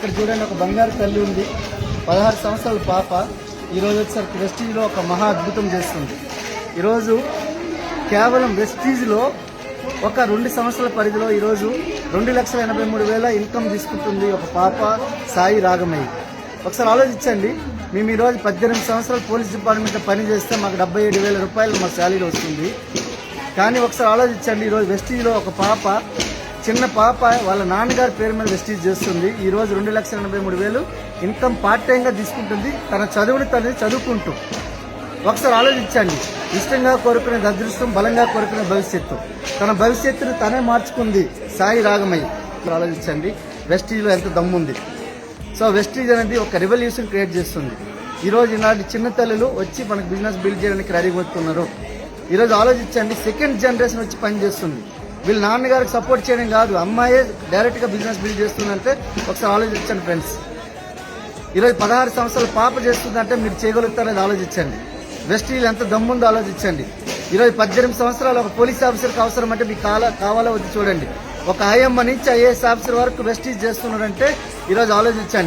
ఇక్కడ చూడండి, ఒక బంగారు తల్లి ఉంది, 16 సంవత్సరాల పాప. ఈరోజు వచ్చేసరికి వెస్టీజ్లో ఒక మహా అద్భుతం చేస్తుంది. ఈరోజు కేవలం వెస్టీజ్లో ఒక 2 సంవత్సరాల పరిధిలో ఈరోజు 2,83,000 ఇన్కమ్ తీసుకుంటుంది ఒక పాప, సాయి రాగమయ్య. ఒకసారి ఆలోచించండి, మేము ఈరోజు 18 సంవత్సరాలు పోలీస్ డిపార్ట్మెంట్లో పని చేస్తే మాకు 77,000 రూపాయలు మా శాలరీ వస్తుంది. కానీ ఒకసారి ఆలోచించండి, ఈరోజు వెస్టీజ్లో ఒక పాప, చిన్న పాప వాళ్ళ నాన్నగారి పేరు మీద వెస్టీజ్ చేస్తుంది. ఈరోజు 2,83,000 ఇన్కమ్ పార్ట్ టైంగా తీసుకుంటుంది, తన చదువుని తను చదువుకుంటూ. ఒకసారి ఆలోచించండి, ఇష్టంగా కోరుకునే అదృష్టం, బలంగా కోరుకునే భవిష్యత్తు. తన భవిష్యత్తును తనే మార్చుకుంది సాయి రాగమయ్య. ఆలోచించండి వెస్టీజ్లో ఎంత దమ్ముంది. సో వెస్టీజ్ అనేది ఒక రెవల్యూషన్ క్రియేట్ చేస్తుంది. ఈరోజు ఈనాటి చిన్న తల్లులు వచ్చి మనకు బిజినెస్ బిల్డ్ చేయడానికి రెడీ అవుతున్నారు. ఈరోజు ఆలోచించండి, సెకండ్ జనరేషన్ వచ్చి పనిచేస్తుంది. వీళ్ళ నాన్నగారికి సపోర్ట్ చేయడం కాదు, అమ్మాయే డైరెక్ట్గా బిజినెస్ బిల్డ్ చేస్తుందంటే ఒకసారి ఆలోచించండి ఫ్రెండ్స్. ఈరోజు 16 సంవత్సరాల పాప చేస్తుందంటే మీరు చేయగలుగుతారనేది ఆలోచించండి. వెస్టీజ్ ఎంత దమ్ముందో ఆలోచించండి. ఈరోజు 18 సంవత్సరాలు ఒక పోలీస్ ఆఫీసర్కి అవసరం అంటే మీకు కావాలో వచ్చి చూడండి. ఒక ఐఎంఏ నుంచి ఐఏఎస్ ఆఫీసర్ వరకు వెస్టీజ్ చేస్తున్నారంటే ఈరోజు ఆలోచించండి.